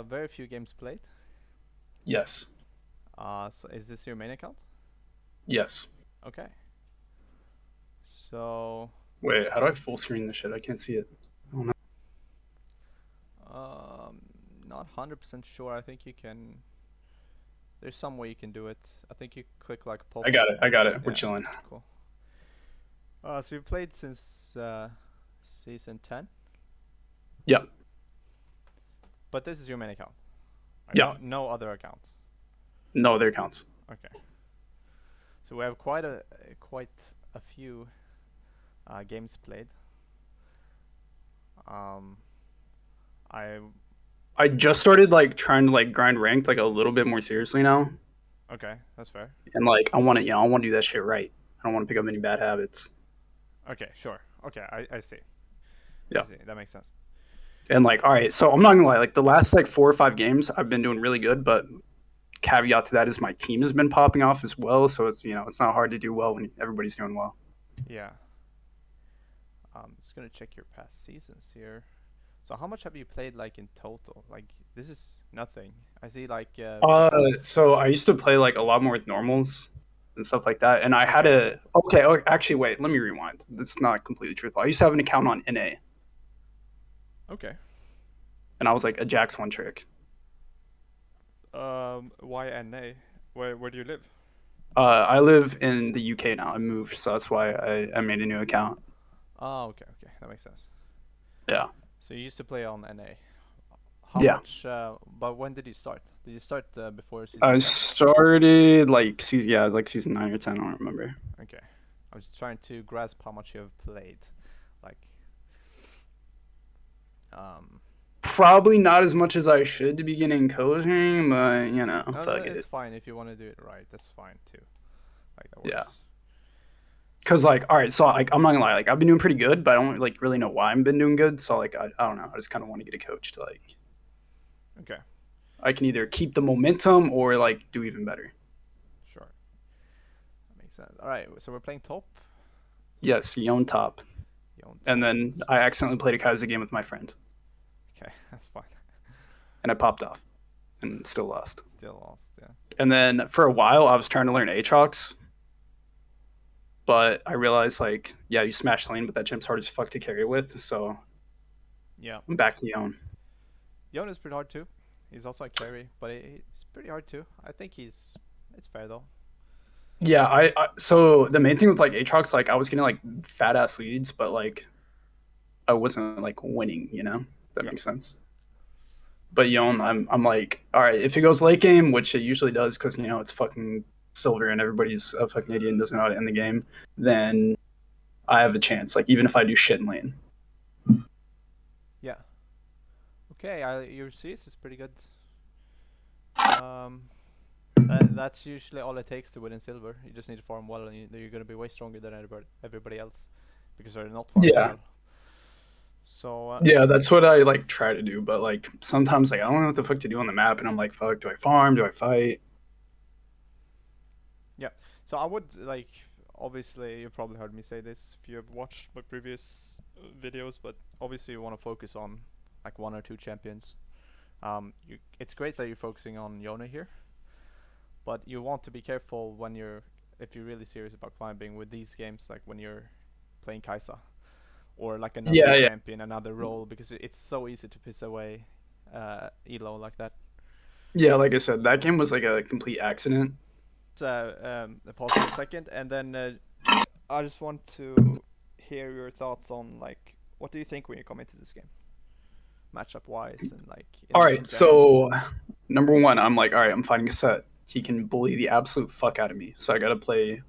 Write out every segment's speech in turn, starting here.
Very few games played. Yes. So is this your main account? Yes. Okay. So, Wait, how do I full screen this shit? I can't see it. Oh, no. um, not 100% sure. I think you can. There's some way you can do it. I think you click like I pop up. got it. I got it. We're Yeah. chilling. Cool. So you've played since season 10, Yeah. but this is your main account. Right? Yeah. No other accounts. No other accounts. Okay. So we have quite a few games played. Um, I I just started like trying to like grind ranked like a little bit more seriously now, Okay, that's fair. and like I want to do that shit right. I don't want to pick up any bad habits. Okay, sure. Okay, I see. I Yeah. see. That makes sense. And like, all right, so I'm not gonna lie, like the last like 4 or 5 games, I've been doing really good, but caveat to that is my team has been popping off as well, so it's it's not hard to do well when everybody's doing well. Yeah. I'm just gonna check your past seasons here. So how much have you played like in total? Like this is nothing. I see like So I used to play like a lot more with normals and stuff like that, and I had okay. a okay. Actually, wait, let me rewind. This is not completely truthful. I used to have an account on NA, Okay. and I was like a Jax one trick. Why NA? Where do you live? I live in the UK now. I moved, so that's why I made a new account. Oh, okay, okay. That makes sense. Yeah, So you used to play on NA. How yeah. much but when did you start? Did you start before season I 10? started like like season 9 or 10. I don't remember. Okay. I was trying to grasp how much you have played. Like um Probably not as much as I should to be getting coaching, but no, fuck it's it. fine if you want to do it right. That's fine too. Like that Yeah. works. Cause like, all right, so like, I'm not gonna lie, like, I've been doing pretty good, but I don't like really know why I've been doing good. So like, I don't know. I just kind of want to get a coach to like, Okay. I can either keep the momentum or like do even better. Sure. That makes sense. All right. So we're playing top. Yes, Yone top, You on and top. then I accidentally played a Kaiser game with my friend, Okay, that's fine. and I popped off and still lost. Still lost. Yeah. And then for a while, I was trying to learn Aatrox, but I realized like, yeah, you smash lane, but that champ's hard as fuck to carry with. So Yeah. I'm back to Yone. Yone is pretty hard too. He's also a carry, but he's pretty hard too. I think he's. It's fair though. Yeah, so the main thing with like Aatrox, like I was getting like fat ass leads, but like I wasn't like winning. That Yeah. makes sense. But Yon, I'm like, all right, if it goes late game, which it usually does, because it's fucking silver and everybody's a fucking idiot and doesn't know how to end the game, then I have a chance. Like even if I do shit in lane. Yeah. Okay. Your CS is pretty good. Um. That's usually all it takes to win in silver. You just need to farm well, and you're gonna be way stronger than everybody else, because they're not farming Yeah, well. So yeah, that's what I like try to do. But like sometimes like I don't know what the fuck to do on the map, and I'm like, fuck, do I farm? Do I fight? yeah. So I would like. Obviously, you probably heard me say this if you have watched my previous videos, but obviously you want to focus on like one or two champions. It's great that you're focusing on Yone here, but you want to be careful when if you're really serious about climbing with these games, like when you're playing Kaisa or like another Yeah, yeah, champion, another role, because it's so easy to piss away elo like that. yeah. Like I said, that game was like a complete accident. Pause for a second, and then I just want to hear your thoughts on like what do you think when you come into this game, matchup wise, and like All in right, general. so number one, I'm like, all right, I'm fighting a set. He can bully the absolute fuck out of me. So I gotta play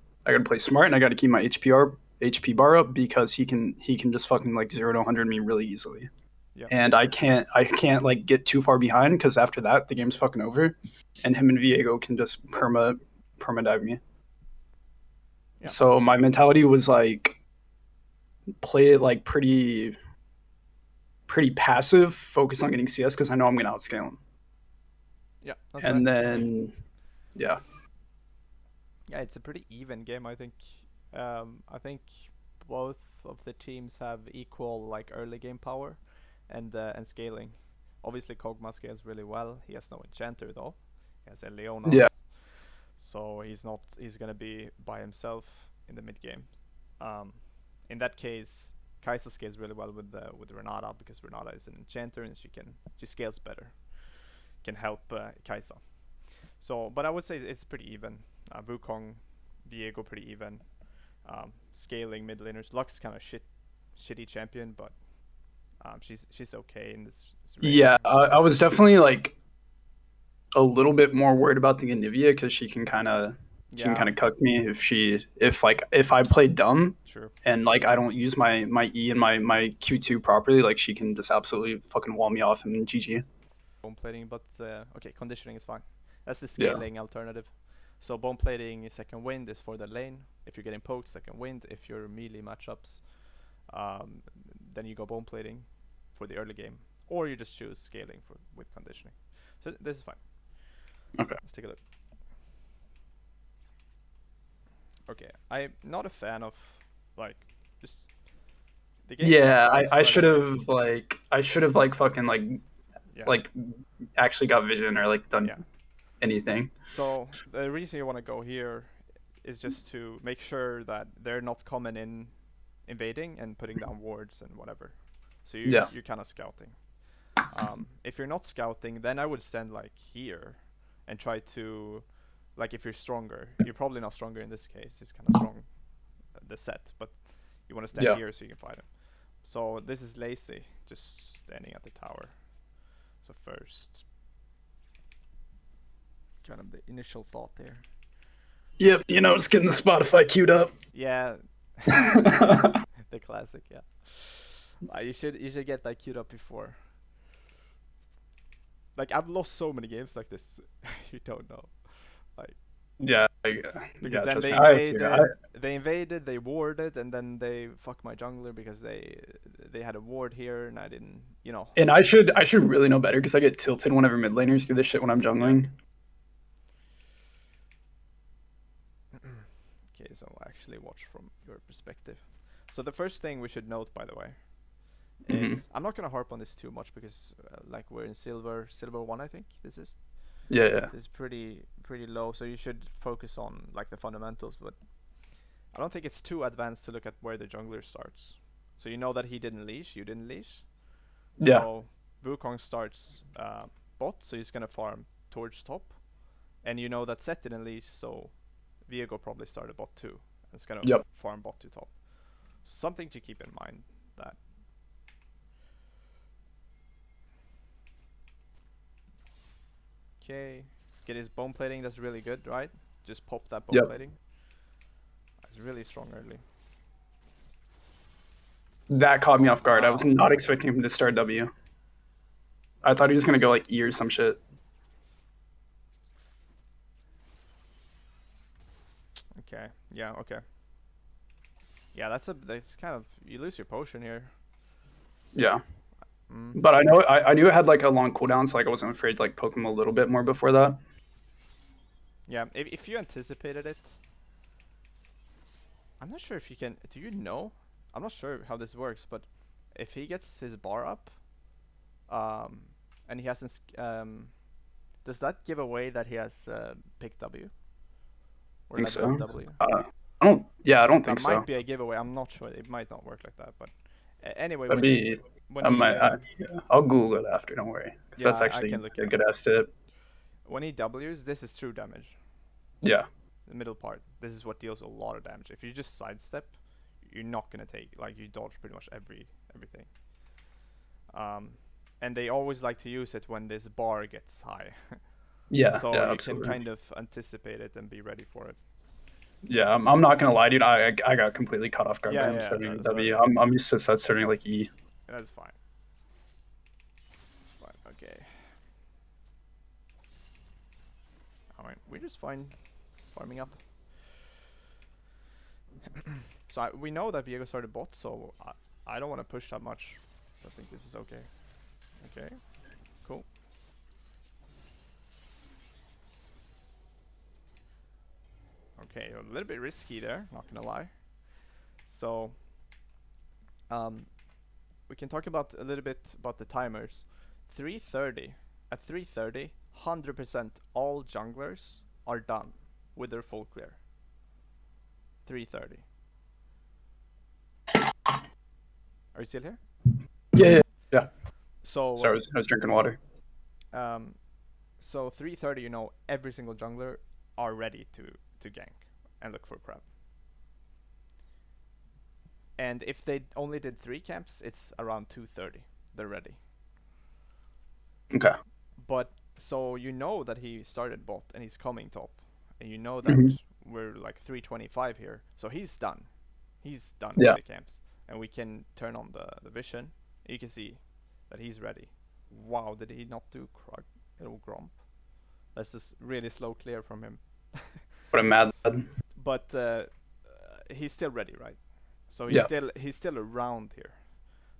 smart, and I gotta keep my HP bar up because he can just fucking like 0 to 100 me really easily. Yeah, And I can't like get too far behind because after that the game's fucking over, and him and Viego can just perma dive me. yeah, So my mentality was like play it like pretty passive, focus on getting CS because I know I'm gonna outscale him. yeah. That's fair. And then yeah. Yeah, it's a pretty even game, I think. I think both of the teams have equal like early game power and scaling. Obviously, Kog'Maw scales really well. He has no enchanter though. He has a Leona, Yeah. so he's not. He's gonna be by himself in the mid game. Um, in that case, Kai'Sa scales really well with Renata because Renata is an enchanter and she scales better. Can help Kai'Sa. So, but I would say it's pretty even. Wukong, Viego pretty even. Scaling mid laners. Lux kind of shitty champion, but she's okay in this raid. Yeah, I was definitely like a little bit more worried about the Anivia because she can Yeah, kind of cuck me if I play dumb true. and like I don't use my E and my Q2 properly, like she can just absolutely fucking wall me off and GG. Bone plating, but okay, conditioning is fine. That's the Yeah. scaling alternative. So bone plating second wind is for the lane. If you're getting poked, second wind. If you're melee matchups, um, then you go bone plating for the early game, or you just choose scaling for with conditioning. So this is fine. Okay. Let's take a look. Okay, I'm not a fan of like just the game Yeah, starts I right should away. have like fucking Yeah, like actually got vision or like done yeah. anything. So the reason you want to go here is just to make sure that they're not coming in invading and putting down wards and whatever. So Yeah. you're kind of scouting. If you're not scouting, then I would stand like here and try to, like if you're stronger, you're probably not stronger in this case. It's kind of strong the set, but you want to stand Yeah. here so you can fight him. So this is lazy, just standing at the tower. So first, kind of the initial thought there. Yep, you know, just getting the Spotify queued up. Yeah, the classic. Yeah, you should get that queued up before. Like I've lost so many games like this, you don't know. Like Yeah, because yeah, then trust they me. I have to. invaded, they warded, and then they fucked my jungler because they had a ward here and I didn't, you know. And I should really know better because I get tilted whenever mid laners do this shit when I'm Yeah. jungling. Okay, so I'll actually watch from your perspective. So the first thing we should note, by the way, Hmm. is I'm not gonna harp on this too much because like we're in silver one, I think this is. Yeah, yeah, This is pretty low, so you should focus on like the fundamentals. But I don't think it's too advanced to look at where the jungler starts. So you know that he didn't leash, you didn't leash. yeah. So Wukong starts bot, so he's gonna farm towards top, and you know that Set didn't leash, so Viego probably started bot too, and it's gonna Yep. farm bot to top. Something to keep in mind that. Okay, get his bone plating. That's really good, right? Just pop that bone Yep. plating. It's really strong early. That caught me Oh off guard. I was wow. not expecting him to start W. I thought he was gonna go like E or some shit. Okay. Yeah. Okay. Yeah. That's kind of you lose your potion here. Yeah. Mm. But I knew it had like a long cooldown, so like I wasn't afraid to like poke him a little bit more before that. Yeah. If you anticipated it, I'm not sure if you can. Do you know? I'm not sure how this works, but if he gets his bar up, um, and he hasn't, does that give away that he has picked W I or think leveled up so. W? I don't. Yeah, I don't That think might so. be a giveaway. I'm not sure. It might not work like that, but anyway, That'd be. when he Yeah, I'll Google it after. Don't worry, because that's yeah, I can actually look a it up. good ass tip. When he W's, this is true damage. Yeah. The middle part. This is what deals a lot of damage. If you just sidestep, you're not gonna take like you dodge pretty much everything. Um, and they always like to use it when this bar gets high, Yeah. so Yeah. you can Absolutely. kind of anticipate it and be ready for it. Yeah. I'm not gonna lie, dude. I got completely caught off guard by Yeah, him yeah, starting with that's what I W. mean. I'm used to set starting like E. That's fine. It's fine. Okay. Alright, we're just fine farming up. So we know that Viego started bot, so I don't want to push that much. So I think this is okay. Okay, cool. Okay, a little bit risky there, not gonna lie. So, we can talk about a little bit about the timers. 3:30 at 3:30, 100% all junglers are done with their full clear. 3:30. Are you still here? Yeah. So Sorry, I was drinking water. um, so 3:30, you know, every single jungler are ready to gank and look for crab. And if they only did 3 camps, it's around 2:30. They're ready. Okay. But so you know that he started bot and he's coming top, and you know that Mhm. we're like 3:25 here, so he's done. He's done with Yeah. the camps, and we can turn on the vision. You can see that he's ready. Wow, did he not do Gromp? That's just really slow clear from him. But I'm mad. But he's still ready, right? So Yeah. he's still around here.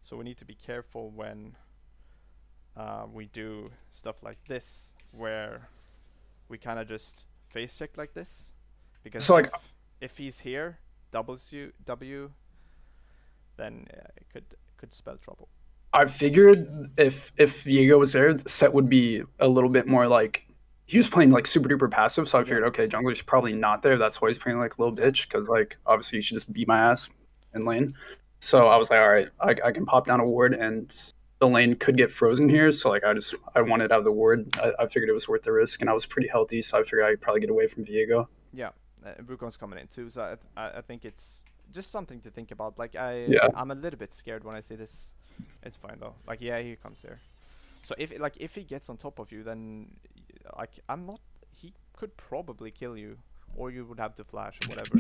So we need to be careful when we do stuff like this, where we kind of just face check like this, because So like if he's here, W, then it could spell trouble. I figured if Viego was there, the set would be a little bit more like he was playing like super duper passive. So I figured, Yeah. okay, jungler's probably not there. That's why he's playing like a little bitch because like obviously you should just beat my ass in lane. So I was like, all right, I can pop down a ward and the lane could get frozen here. So like I wanted out of the ward. I figured it was worth the risk, and I was pretty healthy, so I figured I'd probably get away from Viego. Yeah, Brucon's coming in too, so I think it's just something to think about. Like Yeah, I'm a little bit scared when I see this. It's fine though. Like yeah, he comes here. So if he gets on top of you, then like I'm not. He could probably kill you, or you would have to flash or whatever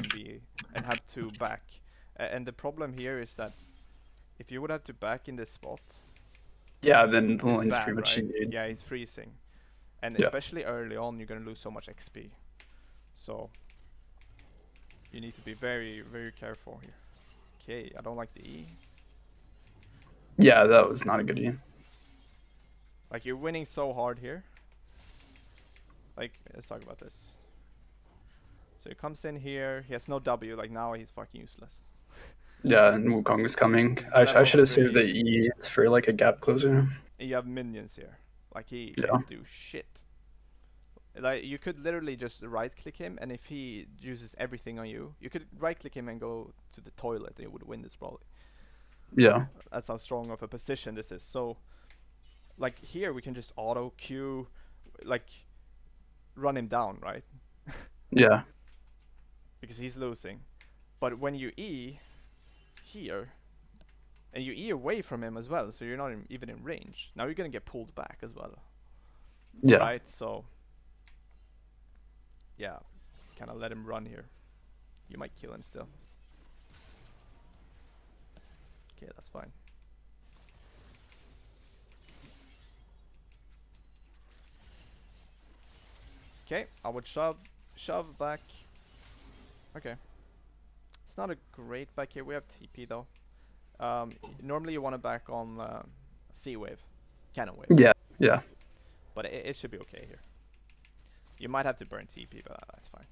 and have to back. And the problem here is that if you would have to back in this spot, yeah. Then the it's lane's bad, pretty much right? GG'd. Yeah, he's freezing, and Yeah, especially early on, you're gonna lose so much XP. So you need to be very, very careful here. Okay, I don't like the E. yeah. That was not a good E. Like you're winning so hard here. Like let's talk about this. So he comes in here. He has no W. Like now he's fucking useless. Yeah, and Wukong is coming. He's I level should have saved 3. the E for like a gap closer. You have minions here. Like he Yeah. can't do shit. Like you could literally just right click him, and if he uses everything on you, you could right click him and go to the toilet, and you would win this probably. Yeah. That's how strong of a position this is. So like here we can just auto queue, like run him down, right? Yeah. Because he's losing. But when you E here, and you E away from him as well, so you're not even in range. Now you're gonna get pulled back as well, Yeah. right? So yeah, kind of let him run here. You might kill him still. Okay, that's fine. Okay, I would shove back. Okay. It's not a great back here. We have TP though. Normally you want to back on C wave, cannon wave. Yeah. Yeah. But it should be okay here. You might have to burn TP, but that's fine.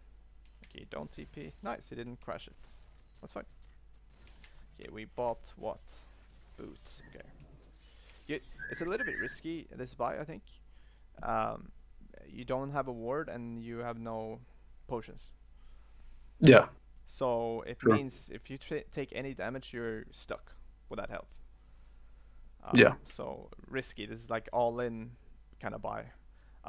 Okay, don't TP. Nice, he didn't crash it. That's fine. Okay, we bought what? Boots. Okay. It's a little bit risky this buy, I think. You don't have a ward and you have no potions. Yeah. So it Sure. means if you take any damage, you're stuck without health. Yeah. So risky. This is like all in kind of buy.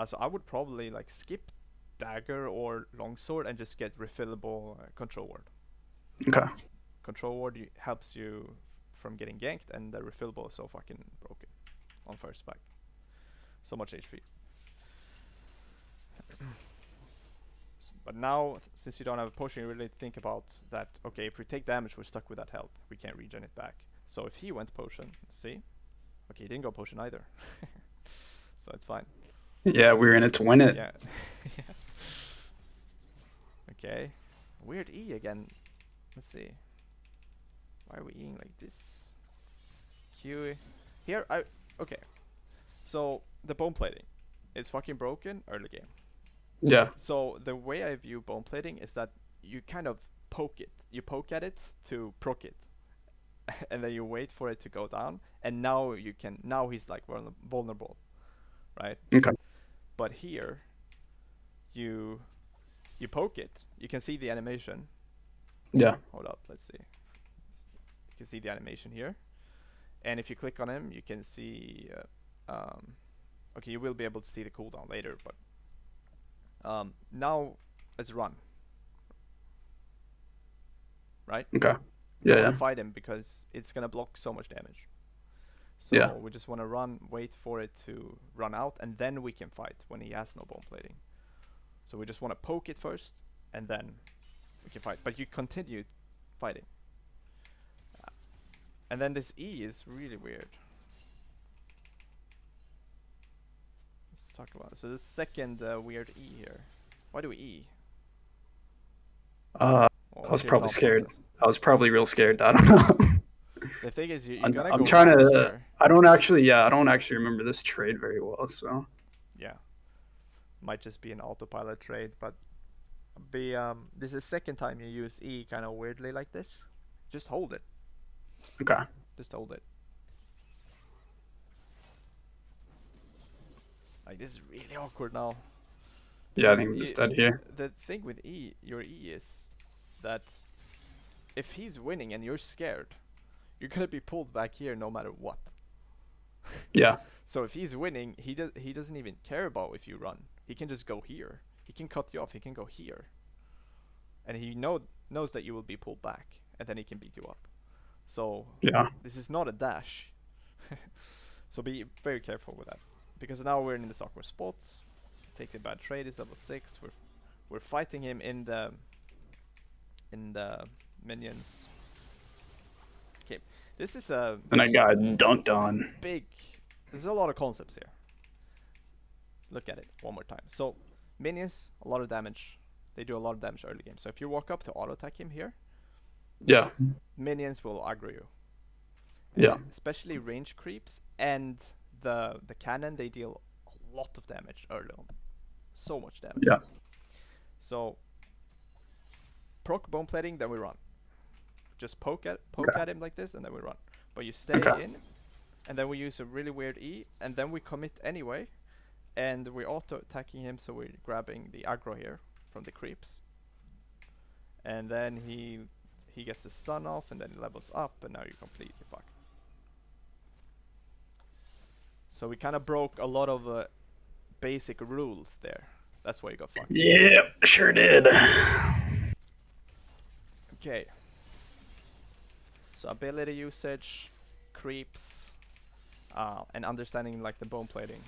So I would probably like skip dagger or longsword and just get refillable control ward. Okay. Control ward helps you from getting ganked, and the refillable is so fucking broken on first spike. So much HP. But now, since you don't have a potion, you really think about that. Okay, if we take damage, we're stuck with that health. We can't regen it back. So if he went potion, see? Okay, he didn't go potion either. So it's fine. Yeah, we were in it to win it. Yeah. Okay. Weird E again. Let's see. Why are we Eing like this? Q. Here, okay. So, the bone plating. It's fucking broken early game. Yeah. So, the way I view bone plating is that you kind of poke it. You poke at it to proc it. and then you wait for it to go down, and now you can. Now he's like vulnerable, right? Okay. But here, you you poke it. You can see the animation. Yeah. Hold up, let's see. You can see the animation here, and if you click on him, you can see. Okay, you will be able to see the cooldown later, but now let's run. Right? Okay. We don't Yeah. want Yeah. to fight him because it's gonna block so much damage. So Yeah. we just want to run, wait for it to run out, and then we can fight when he has no bone plating. So we just want to poke it first, and then we can fight. But you continue fighting. And then this E is really weird. Let's talk about it. So the second weird E here. Why do we E? Well, I what's was your probably thought scared. process? I was probably real scared. I don't know. The thing is, you're I'm, gonna I'm go trying back to. here. I don't actually. Yeah, I don't actually remember this trade very well. So. Yeah, might just be an autopilot trade, but this is the second time you use E kind of weirdly like this. Just hold it. Okay. Just hold it. Like this is really awkward now. Yeah, I Because think I'm just dead here. the thing with E, your E is that if he's winning and you're scared, you're gonna be pulled back here no matter what. Yeah. So if he's winning, he doesn't even care about if you run. He can just go here. He can cut you off. He can go here, and he knows that you will be pulled back, and then he can beat you up. So Yeah. this is not a dash. So be very careful with that, because now we're in this awkward spot. Take the bad trade. Is level 6. We're fighting him in the minions. Okay, this is a And I got dunked on. big. There's a lot of concepts here. Let's look at it one more time. So minions, a lot of damage. They do a lot of damage early game. So if you walk up to auto attack him here, Yeah. minions will aggro you. Yeah. Especially range creeps and the cannon, they deal a lot of damage early on. So much damage. Yeah. So proc bone plating, then we run. Just poke at him like this, and then we run. But you stay in, and then we use a really weird E, and then we commit anyway, and we're auto attacking him, so we're grabbing the aggro here from the creeps, and then he gets the stun off, and then he levels up, and now you're completely fucked. So we kind of broke a lot of basic rules there. That's why you got fucked. Yeah, sure did. Okay. So ability usage, creeps, and understanding like the bone plating.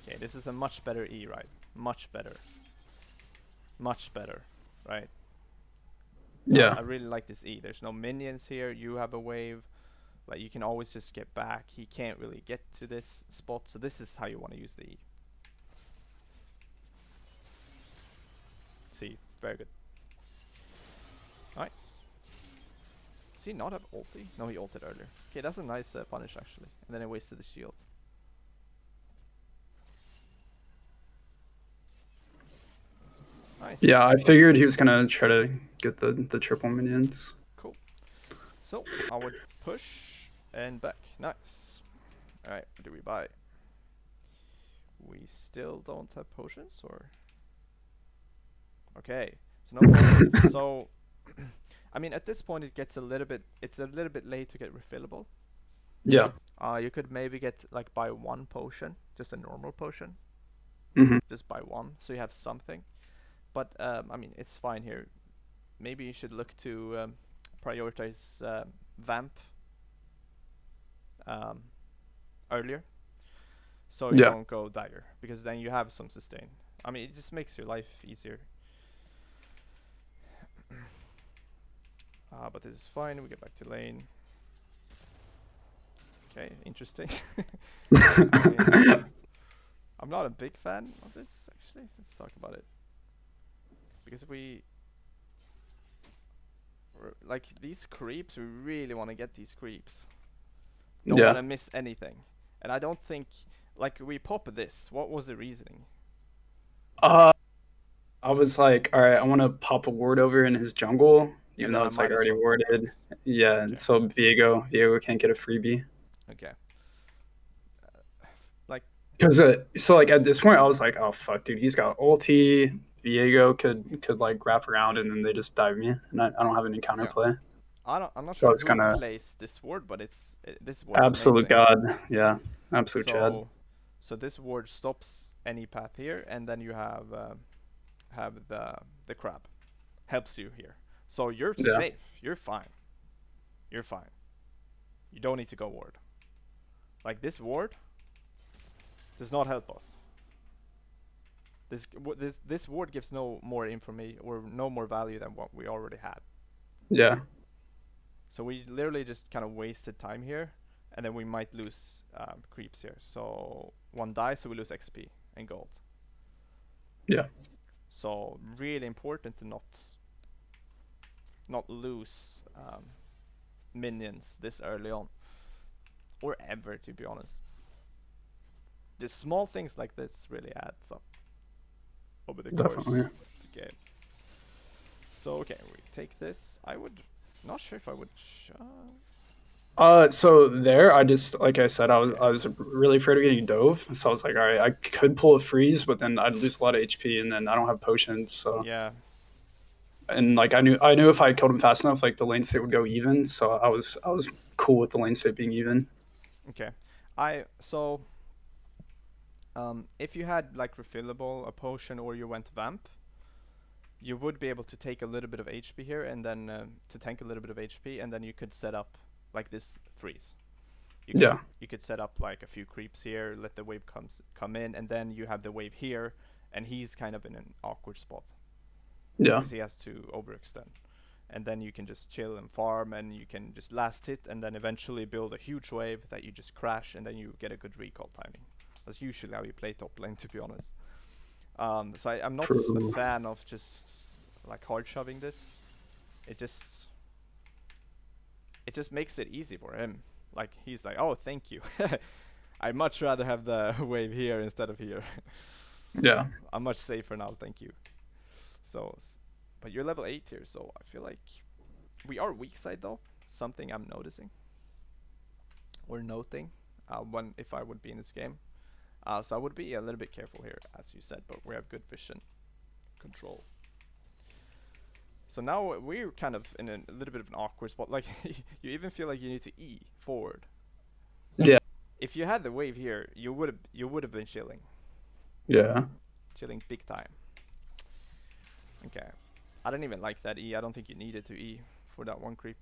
Okay, this is a much better E, right? Much better. Much better, right? Yeah. I really like this E. There's no minions here. You have a wave. Like you can always just get back. He can't really get to this spot. So this is how you want to use the E. See, very good. Nice. Does he not have ulti? No, he ulted earlier. Okay, that's a nice punish actually. And then he wasted the shield. Nice. Yeah, I figured he was gonna try to get the triple minions. Cool. So I would push and back. Nice. Alright, what do we buy? We still don't have potions, or? Okay. So no potions. So I mean, at this point it gets a little bit. It's a little bit late to get refillable. Yeah. You could maybe get like buy one potion, just a normal potion. Just buy one, so you have something. But I mean, it's fine here. Maybe you should look to prioritize vamp earlier, so you don't go dire, because then you have some sustain. I mean, it just makes your life easier. But this is fine. We get back to lane. Okay, interesting. I'm not a big fan of this, actually. Let's talk about it. Because like these creeps, we really want to get these creeps. Don't want to miss anything. And I don't think, like, we pop this. What was the reasoning? I was like, all right, I want to pop a ward over in his jungle even And then though I it's like might as already well pop worded. it. Yeah, and Okay. so Viego can't get a freebie. Okay. Like, Because so like at this point I was like, oh fuck, dude, he's got ulti. Viego could like wrap around and then they just dive me, and I don't have any yeah. counterplay. I'm not So sure it's who kind of plays this ward, but this ward is absolute amazing. god. Yeah, absolute Chad. So, so this ward stops any path here, and then you have the crab helps you here. So you're Yeah, safe. You're fine. You're fine. You don't need to go ward. Like this ward does not help us. This ward gives no more information or no more value than what we already had. yeah, So we literally just kind of wasted time here, and then we might lose creeps here. So one dies, so we lose XP and gold. yeah. So really important to not lose minions this early on, or ever, to be honest. Just small things like this really adds up over the course Definitely. of the game. So okay, we take this. I would not sure if I would. So there, I just like I said, Okay. I was really afraid of getting dove. So I was like, all right, I could pull a freeze, but then I'd lose a lot of HP, and then I don't have potions. So Yeah. and like I knew if I killed him fast enough, like the lane state would go even. So I was cool with the lane state being even. Okay. So if you had like refillable a potion or you went vamp, you would be able to take a little bit of HP here and then to tank a little bit of HP, and then you could set up like this freeze. Yeah, You could set up like a few creeps here, let the wave come in, and then you have the wave here, and he's kind of in an awkward spot yeah, because he has to overextend. And then you can just chill and farm, and you can just last hit, and then eventually build a huge wave that you just crash, and then you get a good recall timing. That's usually how you play top lane, to be honest. So I'm not a true. fan of just like hard shoving this. It just it just makes it easy for him. Like he's like, oh, thank you. I'd much rather have the wave here instead of here. Yeah, I'm much safer now, thank you. So, but you're level 8 here, so I feel like we are weak side though. Something I'm noticing or noting when if I would be in this game. So I would be a little bit careful here, as you said, but we have good vision control. So now we're kind of in a little bit of an awkward spot. Like you even feel like you need to E forward. yeah, If you had the wave here, you would have been chilling, yeah. chilling big time. Okay, I don't even like that E. I don't think you needed to E for that one creep.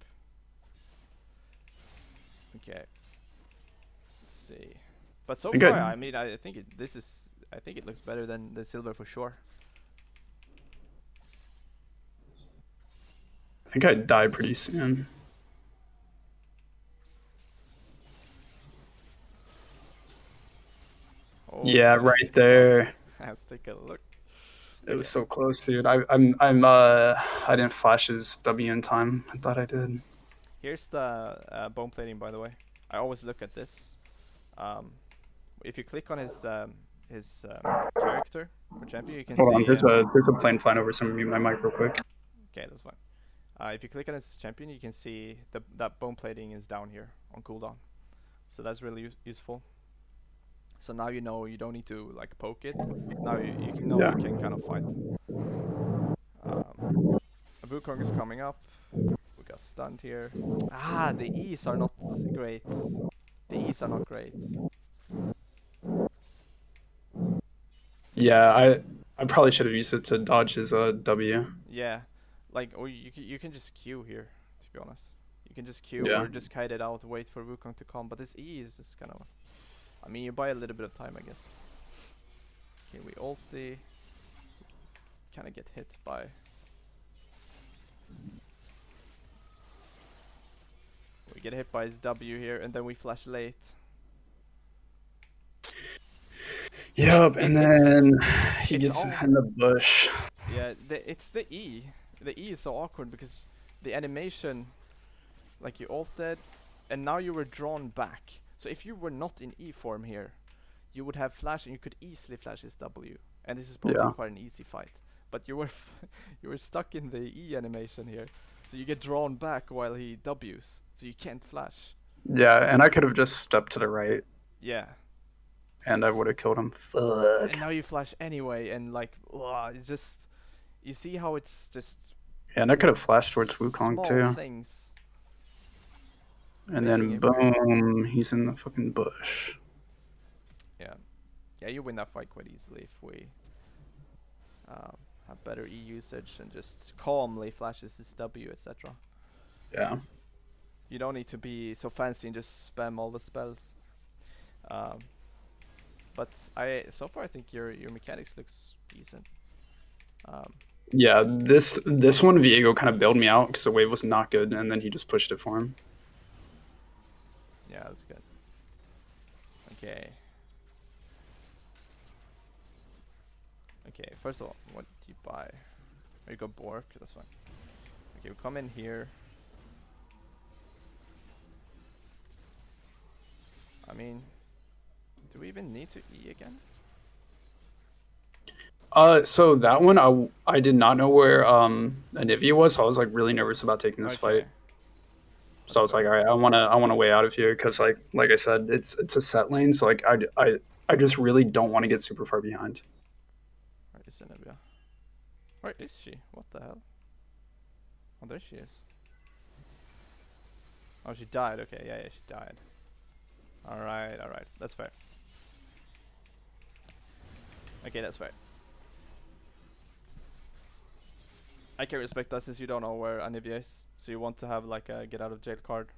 Okay, let's see. But so I think far, I, I mean, I think I think it looks better than the silver for sure. I think I'd die pretty soon. Oh, Yeah, okay. right there. Let's take a look. It was Okay, so close, dude. I didn't flash his W in time. I thought I did. here's the bone plating, by the way. I always look at this. Um, if you click on his character or champion, you can Hold on, see. there's a plane flying over. So mute my mic real quick. Okay, that's fine. If you click on his champion, you can see that bone plating is down here on cooldown. So that's really useful. So now you know you don't need to like poke it. Now you can know Yeah, you can kind of fight. A Wukong is coming up. We got stunned here. Ah, the E's are not great. The E's are not great. yeah. I probably should have used it to dodge his W. Yeah, like or you can just queue here. To be honest, you can just queue Yeah, or just kite it out, wait for Wukong to come. But this E is just kind of. I mean, you buy a little bit of time, I guess. Okay, we ulti. Kind of get hit by. We get hit by his W here, and then we flash late. yep. And then he It's gets all. in the bush. Yeah, it's the E. The E is so awkward because the animation, like you ulted, and now you were drawn back. So if you were not in E form here, you would have flash and you could easily flash his W, and this is probably Yeah, quite an easy fight. But you were you were stuck in the E animation here, So you get drawn back while he W's, so you can't flash. Yeah, and I could have just stepped to the right, Yeah. and I S- would have killed him. Fuck. And now you flash anyway, and like, it's just you see how it's just Yeah, and I could have flashed towards Wukong small too. things And making then it weird. boom, he's in the fucking bush. Yeah, yeah, you win that fight quite easily if we have better E usage and just calmly flashes his W, etc. Yeah. You don't need to be so fancy and just spam all the spells. Um, but so far I think your mechanics looks decent. Um, Yeah, this one Viego kind of bailed me out because the wave was not good, and then he just pushed it for him. yeah, that's good. Okay. Okay, first of all, what do you buy? Oh, you go Bork, that's fine. Okay, we come in here. I mean, do we even need to E again? So that one I did not know where Anivia was, so I was like really nervous about taking this Okay, fight. So I that's was like, fair. all right, I wanna way out of here because like I said, it's a set lane, so like I just really don't want to get super far behind. Where is Zenobia? Where is she? What the hell? Oh, there she is. Oh, she died. Okay, yeah, yeah, she died. Alright, alright. That's fair. Okay, that's fair. I can respect that since you don't know where Anivia is. So you want to have like a get out of jail card.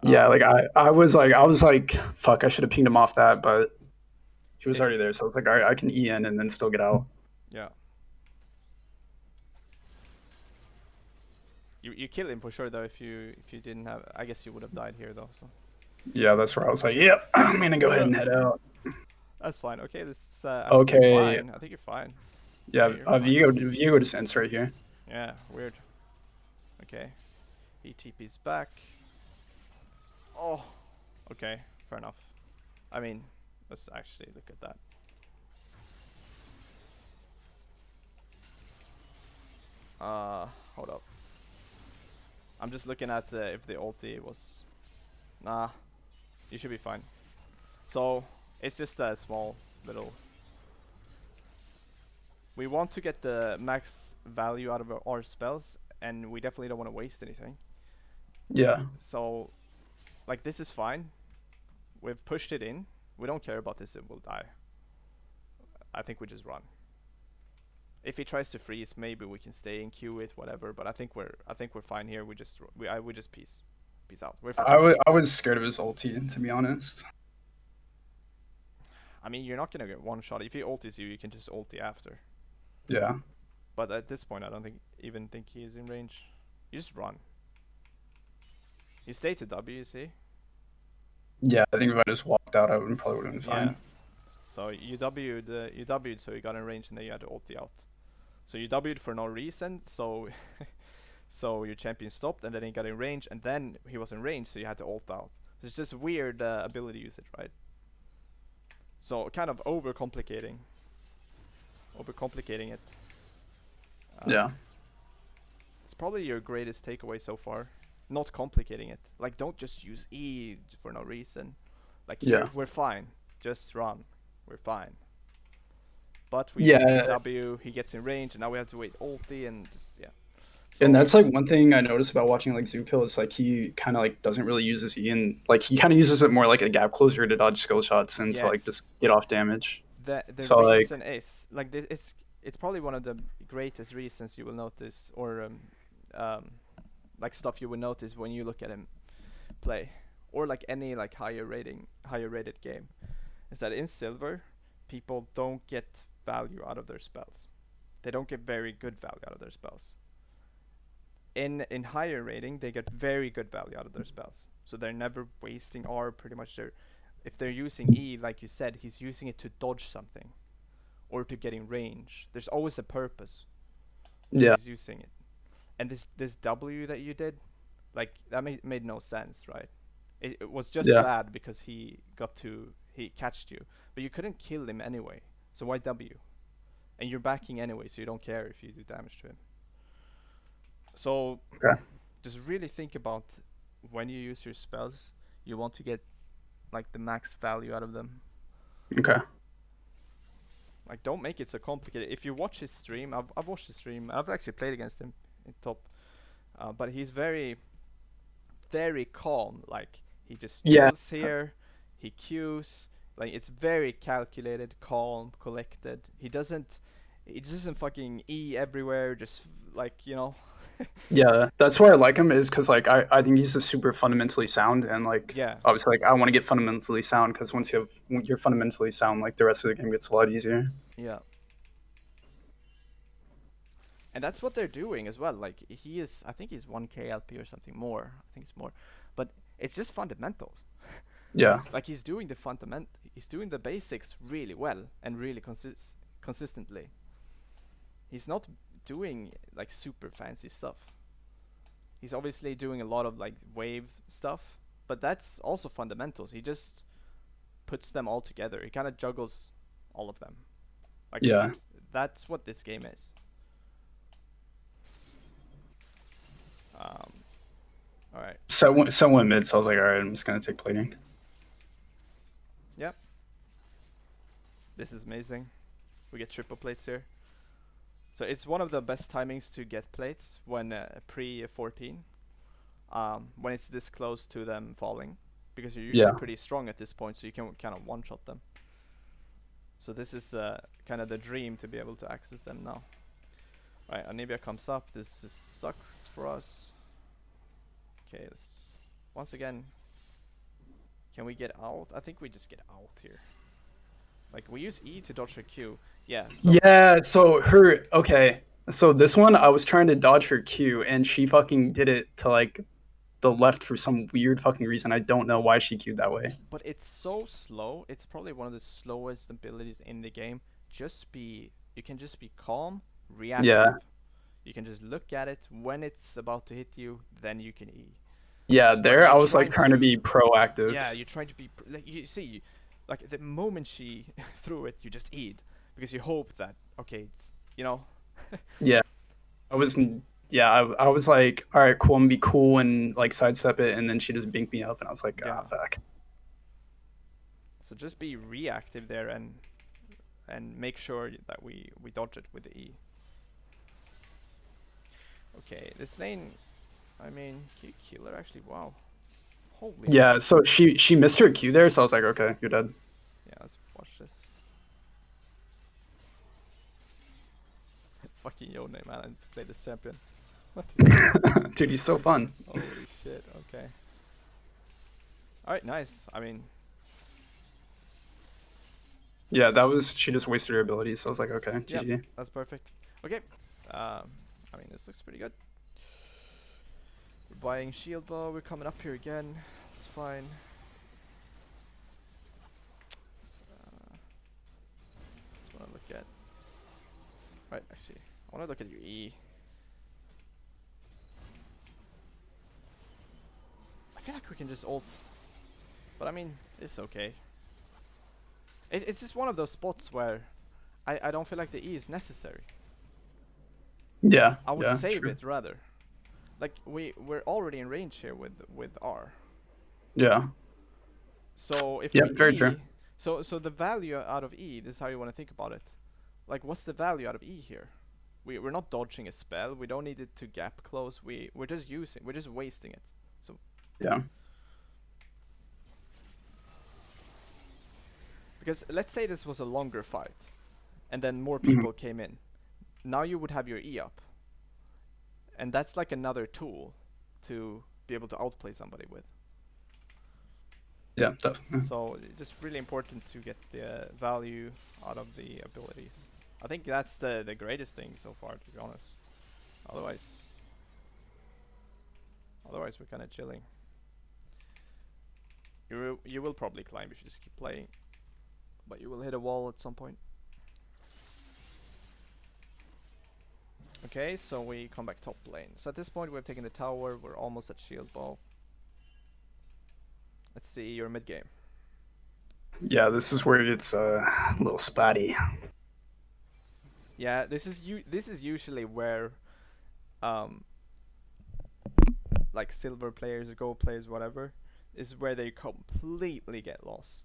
Yeah, Um, like I was like, fuck, I should have pinged him off that, but he was it, already there, so I was like, all right, I can E in and then still get out. yeah. You kill him for sure though if you didn't have I guess you would have died here though, so Yeah, that's where I was like, yep, I'm gonna go ahead yeah. and head out. That's fine. Okay, this I think you're Okay, fine. I think you're fine. yeah, Yeah, you're fine. Viego just ends right here. Yeah, weird. Okay. He TP's back. Oh, okay, fair enough. I mean, let's actually look at that. Hold up. I'm just looking at if the ulti was. Nah, you should be fine. So it's just a small little. We want to get the max value out of our spells, and we definitely don't want to waste anything. Yeah, So, like, this is fine. We've pushed it in. We don't care about this; it will die. I think we just run. If he tries to freeze, maybe we can stay and queue it, whatever. But I think we're fine here. We just peace out. We're fine. I was scared of his ulti, to be honest. I mean, you're not gonna get one shot. If he ultis you, you can just ulti after. Yeah, But at this point, I don't even think he is in range. You just run. You stay to W, you see? yeah. I think if I just walked out, I would probably would have been Yeah. fine. So you W'd so you got in range and then you had to ulti out. So you W'd for no reason, so so your champion stopped and then he got in range and then he was in range, so you had to ult out. So it's just weird ability usage, right? So kind of overcomplicating it. Yeah, It's probably your greatest takeaway so far. Not complicating it. Like, don't just use E for no reason. Like, here, yeah, we're fine. Just run. We're fine. But we yeah. EUW, he gets in range, and now we have to wait ulti, and just, yeah. And So, that's like one thing I noticed about watching like Zookil is like he kind of like doesn't really use his E, and like he kind of uses it more like a gap closer to dodge skill shots and to like just yes. get off damage. The So like reason is, like, it's probably one of the greatest reasons you will notice, or, like, stuff you will notice when you look at him play. Or, like, any, like, higher rated game. Is that in silver, people don't get value out of their spells. They don't get very good value out of their spells. In higher rating, they get very good value out of their spells. So they're never wasting R. Pretty much, if they're using E, like you said, he's using it to dodge something or to get in range. There's always a purpose that yeah, he's using it. And this W that you did, like that made no sense, right? It was just yeah. bad because he catched you, but you couldn't kill him anyway. So why W? And you're backing anyway, so you don't care if you do damage to him. So Okay. just really think about when you use your spells, you want to get like the max value out of them. Okay. Like, don't make it so complicated. If you watch his stream, I've watched his stream. I've actually played against him in top, but he's very, very calm. Like, he just Yeah. chills here, he queues. Like, it's very calculated, calm, collected. He doesn't fucking everywhere. Just like, Yeah, that's why I like him is because like I think he's just super fundamentally sound and like yeah, obviously like I want to get fundamentally sound because when you're fundamentally sound, like the rest of the game gets a lot easier. yeah. And that's what they're doing as well. Like, I think he's 1k LP or something more. I think it's more, but it's just fundamentals. Yeah, Like, he's doing the basics really well and really consistently. He's not doing like super fancy stuff. He's obviously doing a lot of like wave stuff, but that's also fundamentals. He just puts them all together. He kind of juggles all of them. Like, yeah. that's what this game is. Um, all right. So went mid, so I was like, all right, I'm just gonna take plating. Yep. This is amazing. We get triple plates here. So it's one of the best timings to get plates when pre 14. When it's this close to them falling, because you're usually Yeah, pretty strong at this point, so you can kind of one-shot them. So this is kind of the dream to be able to access them now. Right, Anivia comes up. This sucks for us. Okay, once again. Can we get out? I think we just get out here. Like, we use E to dodge her Q. Yeah. So yeah. So her okay. So this one, I was trying to dodge her Q, and she fucking did it to like the left for some weird fucking reason. I don't know why she queued that way. but it's so slow. It's probably one of the slowest abilities in the game. You can just be calm, Yeah, reactive. You can just look at it when it's about to hit you, then you can E. yeah. But There, you're I was like trying trying to to, be proactive. yeah, you're trying to be like, you see, like the moment she threw it, you just E'd because you hope that, okay, it's. Yeah, I was. Yeah, I was like, all right, cool. I'm gonna be cool and like sidestep it, and then she just binked me up, and I was like, ah, Yeah. fuck. So just be reactive there and make sure that we dodge it with the E. Okay, this lane, I mean, killer actually. Wow, holy Yeah, fuck. so she missed her Q there, so I was like, okay, you're dead. Yeah, let's watch this. Fucking Yone, man, I need to play this champion. What is this? Dude, he's so fun. Holy shit. Okay. All right, nice. I mean, Yeah, that was she just wasted her ability, so I was like, okay, yep, GG. that's perfect. Okay. Um, I mean, this looks pretty good. We're buying shield bow. We're coming up here again. It's fine. Let's want to look at. Right, actually, I want to look at your E. I feel like we can just ult, but I mean, it's okay. It's just one of those spots where I don't feel like the E is necessary. Yeah, I would yeah, save true. it rather. Like, we're already in range here with R. Yeah, So if yeah, we very true. so the value out of E, this is how you want to think about it. Like, what's the value out of E here? We're not dodging a spell. We don't need it to gap close. We're just wasting it. So Yeah, because let's say this was a longer fight, and then more hmm, people came in. Now you would have your E up, and that's like another tool to be able to outplay somebody with. yeah, definitely. So it's just really important to get the value out of the abilities. I think that's the greatest thing so far, to be honest. Otherwise, otherwise we're kind of chilling. You will probably climb if you just keep playing, but you will hit a wall at some point. Okay, so we come back top lane. So at this point we've taken the tower. We're almost at shield ball. Let's see your mid game. Yeah, this is where it gets a little spotty. Yeah, this is usually where um like silver players, gold players, whatever, is where they completely get lost.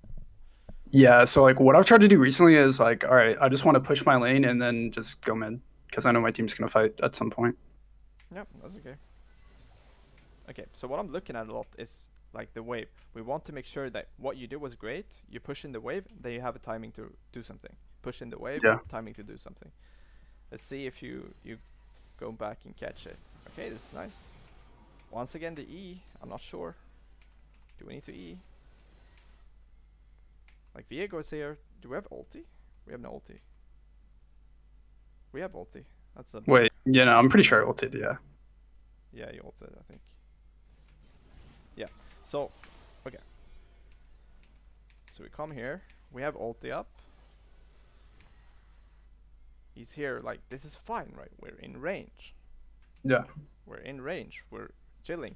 Yeah, so like what I've tried to do recently is like, all right, I just want to push my lane and then just go mid because I know my team's gonna fight at some point. Yeah, that's okay. Okay, so what I'm looking at a lot is like the wave. We want to make sure that what you did was great. You push in the wave, then you have a timing to do something. Push in the wave, Yeah. timing to do something. Let's see if you go back and catch it. Okay, this is nice. Once again, the E. I'm not sure. Do we need to E? Like Viego is here. Do we have ulti? We have no ulti. We have ulti. That's a Wait, you know, I'm pretty sure I ulted. Yeah. yeah, you ulted, I think. Yeah. So, okay. So we come here. We have ulti up. He's here. Like this is fine, right? We're in range. Yeah. We're in range. We're chilling.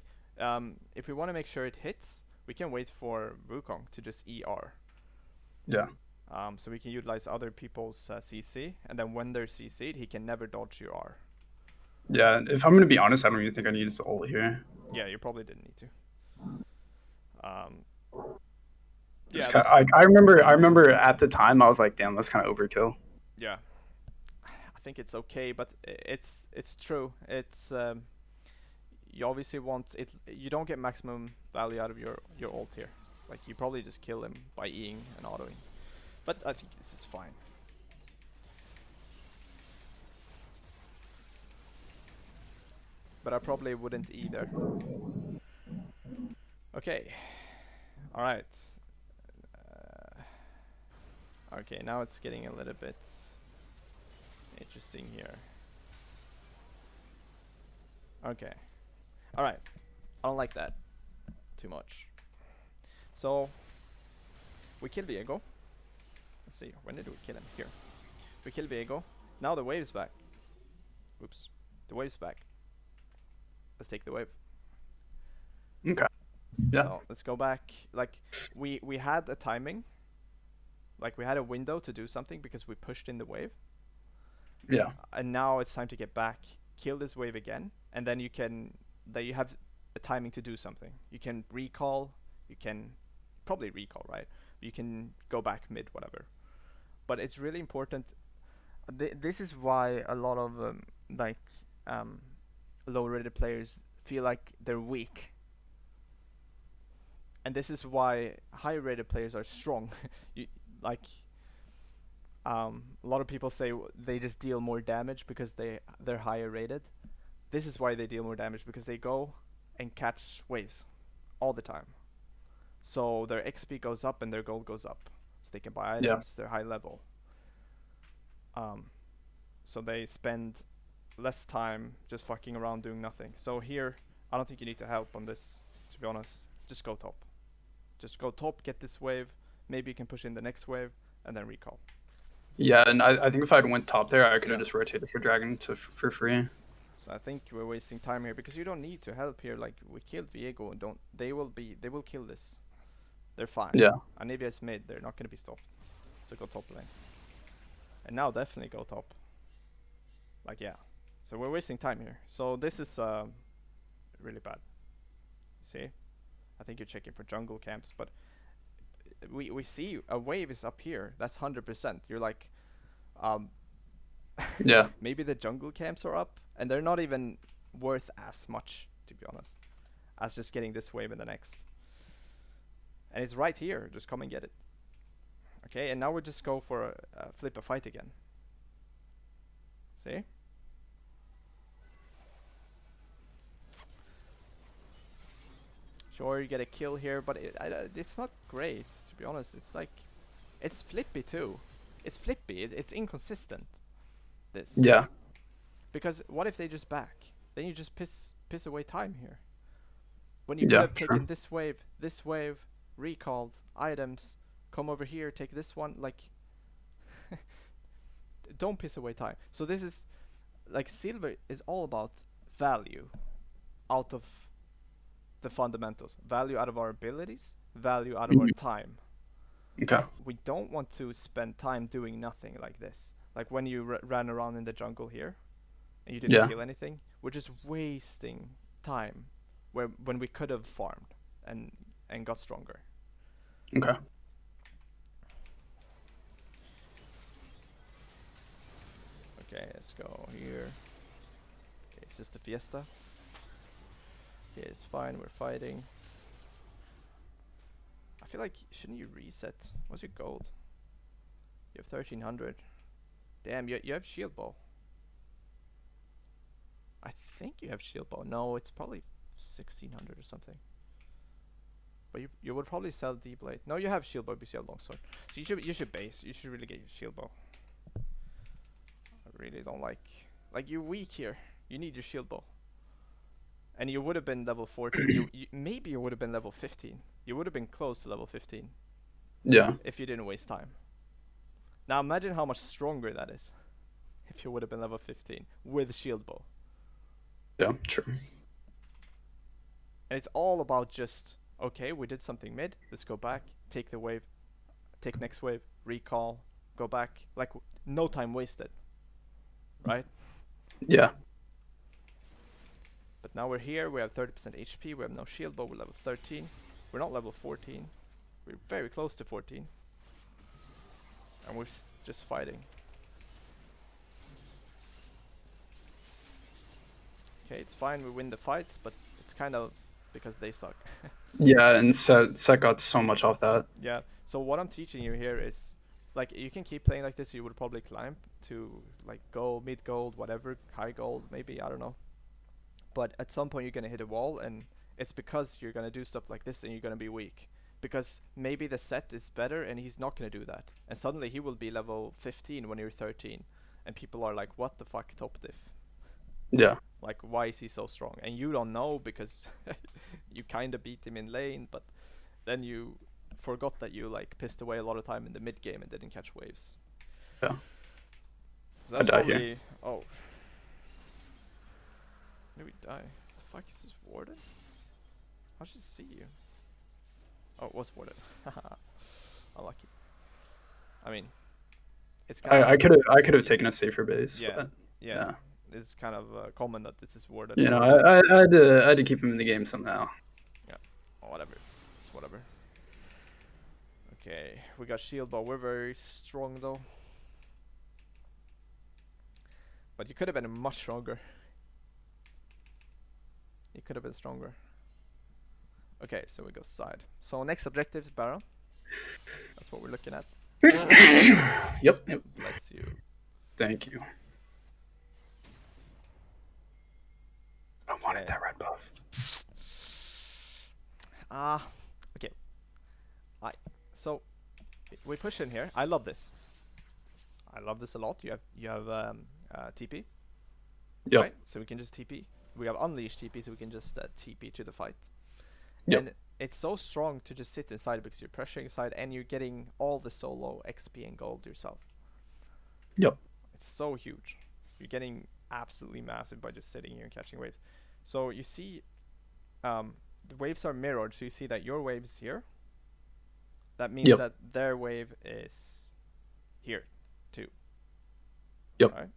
If we want to make sure it hits, we can wait for Wukong to just ER. Yeah. So we can utilize other people's CC, and then when they're CC'd, he can never dodge your R. Yeah. If I'm gonna be honest, I don't even think I need his ult here. Yeah, you probably didn't need to. It's Yeah, kinda, I remember at the time I was like, damn, that's kind of overkill. yeah. I think it's okay, but it's true. It's you obviously want it. You don't get maximum value out of your ult here. Like you probably just kill him by Eing and autoing. But I think this is fine. But I probably wouldn't either. Okay. All right. Okay, now it's getting a little bit interesting here. Okay. All right. I don't like that too much. So we kill Viego. Let's see. When did we kill him? Here. We kill Viego. Now the wave's back. Oops. The wave's back. Let's take the wave. Okay. Yeah. So let's go back. Like we had a timing. Like we had a window to do something because we pushed in the wave. Yeah. And now it's time to get back, kill this wave again, and then you have a timing to do something. You can recall. You can probably recall, right? You can go back mid, whatever. But it's really important. This is why a lot of low-rated players feel like they're weak, and this is why high-rated players are strong. you like a lot of people say they just deal more damage because they're higher rated. This is why they deal more damage, because they go and catch waves all the time. So their XP goes up and their gold goes up. So they can buy Yeah. items, they're high level. So they spend less time just fucking around doing nothing. So here, I don't think you need to help on this, to be honest. Just go top. Just go top, get this wave. Maybe you can push in the next wave and then recall. Yeah, and I think if I'd went top there, I could have Yeah. just rotated for Dragon for free. So I think we're wasting time here because you don't need to help here. Like we killed Viego and they will kill this. They're fine. Yeah. Anivia's mid, they're not gonna be stopped. So go top lane. And now definitely go top. Like yeah. So we're wasting time here. So this is really bad. See? I think you're checking for jungle camps, but we see a wave is up here. That's 100%. You're like Yeah. maybe the jungle camps are up, and they're not even worth as much, to be honest, as just getting this wave in the next. And it's right here. Just come and get it. Okay, and now we just go for a flip a fight again. See? Sure, you get a kill here, but it's not great, to be honest. It's like, it's flippy too. It's flippy. It's inconsistent. This. Yeah. Because what if they just back? Then you just piss away time here. When you could Yeah, have taken true. this wave, recalled items, come over here, take this one, like don't piss away time. So this is like silver is all about value out of the fundamentals. Value out of our abilities, value out of our Mhm. time. Okay. We don't want to spend time doing nothing like this. Like when you ran around in the jungle here and you didn't Yeah. kill anything, we're just wasting time when we could have farmed and got stronger. Okay. Okay, let's go here. Okay, it's just a fiesta. Okay, it's fine. We're fighting. I feel like shouldn't you reset? What's your gold? You have 1300. Damn, you have shield bow. I think you have shield bow. No, it's probably 1600 or something. But you would probably sell D-blade. No, you have shield bow because you have longsword. So you should base. You should really get your shield bow. I really don't like you're weak here. You need your shield bow. And you would have been level 14. Maybe you would have been level 15. You would have been close to level 15 Yeah. if you didn't waste time. Now imagine how much stronger that is if you would have been level 15 with shield bow. Yeah, true. And it's all about just, okay, we did something mid, let's go back, take the wave, take next wave, recall, go back. Like, no time wasted. Right? Yeah. But now we're here, we have 30% HP, we have no shield bow, we're level 13. We're not level 14. We're very close to 14. And we're just fighting. Okay, it's fine, we win the fights, but it's kind of because they suck. Yeah, and Set got so much off that. Yeah, so what I'm teaching you here is, like, you can keep playing like this, you would probably climb to, like, gold, mid gold, whatever, high gold, maybe, I don't know. But at some point you're gonna hit a wall, and it's because you're gonna do stuff like this and you're gonna be weak. Because maybe the set is better and he's not gonna do that. And suddenly he will be level 15 when you're 13. And people are like, what the fuck, top diff? Yeah. Like, why is he so strong? And you don't know because you kind of beat him in lane, but then you forgot that you, like, pissed away a lot of time in the mid game and didn't catch waves. Yeah. So that's I die probably... here. Oh. Did we die? The fuck is this warded? How should see you? Oh, it was warded. Unlucky. I mean, it's kind I could have taken a safer base. yeah, But, yeah. It's kind of common that this is warded. you know, I had to keep him in the game somehow. Yeah, or whatever. It's whatever. Okay, we got shield, but we're very strong though. But you could have been much stronger. You could have been stronger. Okay, so we go side. So next objective is Baron. That's what we're looking at. Yep. Bless you. Thank you. I wanted that red buff. Okay. So we push in here. I love this. I love this a lot. You have TP. Yep. Right? So we can just TP. We have unleashed TP, so we can just TP to the fight. Yep. And it's so strong to just sit inside because you're pressuring inside and you're getting all the solo XP and gold yourself. Yep. It's so huge. You're getting absolutely massive by just sitting here and catching waves. So you see, the waves are mirrored. So you see that your wave is here. That means Yep. that their wave is here too. Yep. Right?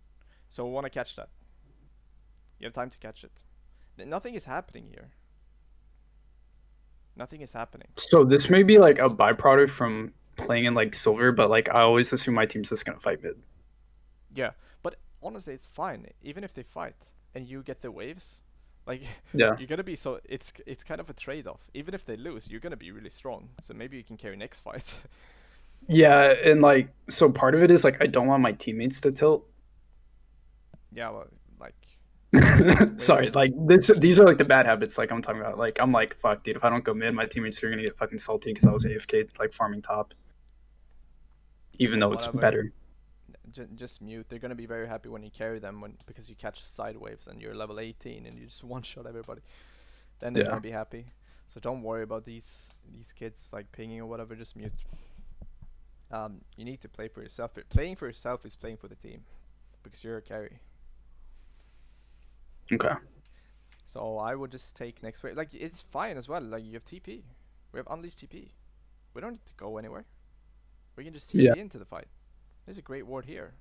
So we want to catch that. You have time to catch it. Nothing is happening here. Nothing is happening. So this may be like a byproduct from playing in like silver, but like I always assume my team's just gonna fight mid. Yeah, but honestly, it's fine. Even if they fight and you get the waves, like, Yeah. you're gonna be so it's kind of a trade-off. Even if they lose, you're gonna be really strong. So maybe you can carry next fight. Yeah, and like so part of it is like I don't want my teammates to tilt. Yeah, well, like, Sorry, like these are like the bad habits like I'm talking about. Like I'm like, fuck dude, if I don't go mid, my teammates are gonna get fucking salty because I was AFK like farming top. Even though it's whatever. better. Just mute. They're gonna be very happy when you carry them because you catch side waves and you're level 18 and you just one-shot everybody. Then they're gonna be happy. So don't worry about these kids like pinging or whatever. Just mute. You need to play for yourself. But playing for yourself is playing for the team because you're a carry. Okay. So I would just take next wave. Like, it's fine as well. Like, you have TP. We have unleashed TP. We don't need to go anywhere. We can just TP into the fight. There's a great ward here.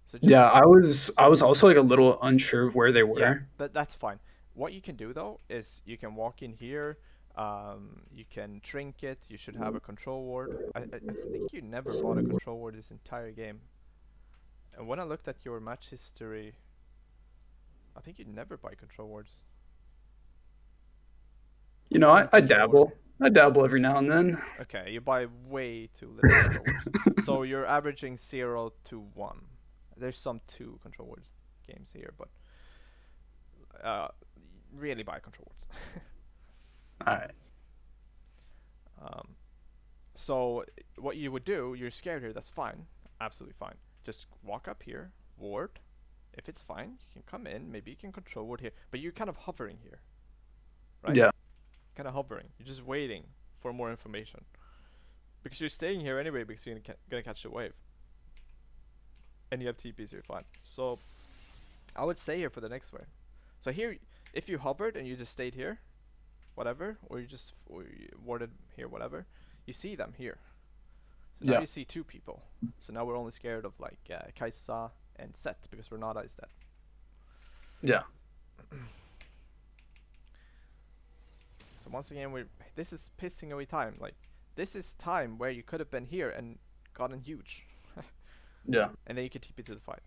So yeah, I was also like a little unsure of where they were. Yeah, but that's fine. What you can do though is you can walk in here. You can trinket. You should have a control ward. I think you never bought a control ward this entire game. And when I looked at your match history, I think you never buy control wards. You know, One I control ward. dabble. I dabble every now and then. Okay, you buy way too little control wards. So you're averaging 0 to 1. There's some 2 control wards games here, but really buy control wards. All right. So what you would do, you're scared here, that's fine. Absolutely fine. Just walk up here, ward. If it's fine, you can come in. Maybe you can control ward here. But you're kind of hovering here. Right? Yeah. Kind of hovering. You're just waiting for more information. Because you're staying here anyway because you're gonna catch the wave. And you have TPs here, fine. So I would stay here for the next wave. So here, if you hovered and you just stayed here, whatever, or you warded here, whatever, you see them here. So now you see 2 people. So now we're only scared of like Kaisa and Set because Renata is dead. Yeah. So once again, this is pissing away time. Like this is time where you could have been here and gotten huge. Yeah. And then you could TP to the fight.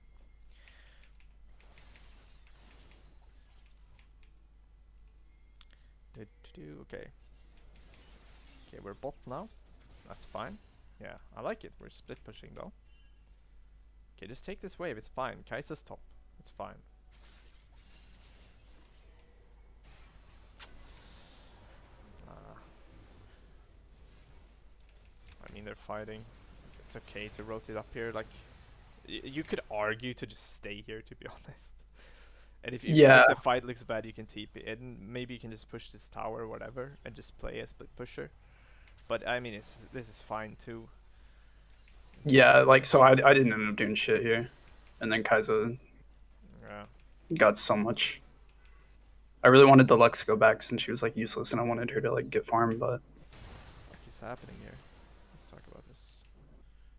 Okay. Okay, we're bot now. That's fine. Yeah, I like it. We're split pushing though. Okay, just take this wave. It's fine. Kaisa's top. It's fine. I mean, they're fighting. It's okay to rotate up here. Like, you could argue to just stay here, to be honest. And if the fight looks bad, you can TP it, and maybe you can just push this tower or whatever, and just play a split pusher. But I mean, this is fine too. Yeah, like so I didn't end up doing shit here, and then Kaiser got so much. I really wanted the Lux to go back since she was like useless, and I wanted her to like get farmed, but. What is happening here? Let's talk about this.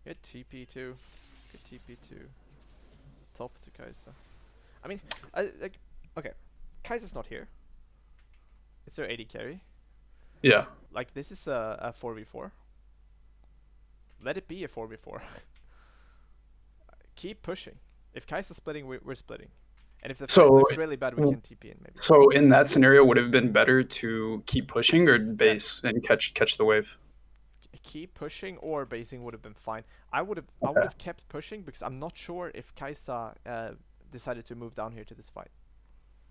Get TP too. Get TP too. Top to Kaisa. I mean, like, okay, Kaisa's not here. Is there AD carry? Yeah. Like this is a 4v4. Let it be a 4v4. Keep pushing. If Kaisa's splitting, we're splitting. And if the fight looks really bad, we can TP in maybe. So in that scenario, would it have been better to keep pushing or base and catch the wave? Keep pushing or basing would have been fine. I would have kept pushing because I'm not sure if Kaisa decided to move down here to this fight.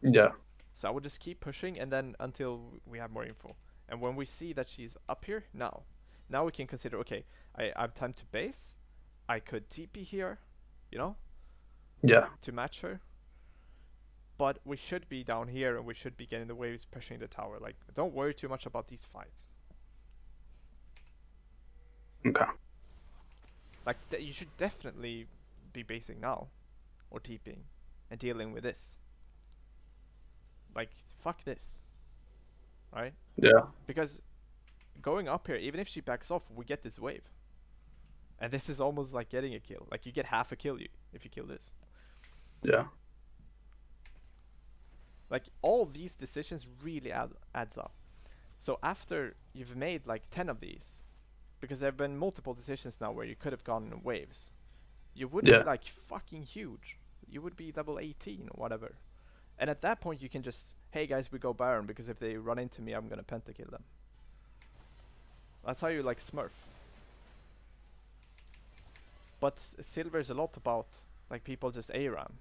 Yeah. So I would just keep pushing and then until we have more info. And when we see that she's up here, now we can consider, okay, I have time to base. I could TP here, you know? Yeah. To match her. But we should be down here and we should be getting the waves pushing the tower. Like, don't worry too much about these fights. Okay. Like, you should definitely be basing now. Or TPing. And dealing with this. Like, fuck this. Right? Yeah. Because going up here, even if she backs off, we get this wave. And this is almost like getting a kill. Like, you get half a kill if you kill this. Yeah. Like, all these decisions really adds up. So after you've made like 10 of these, because there have been multiple decisions now where you could have gone in waves, you would be like fucking huge. You would be level 18 or whatever. And at that point you can just, hey guys, we go Baron, because if they run into me, I'm gonna pentakill them. That's how you like smurf. But Silver is a lot about like people just ARAM.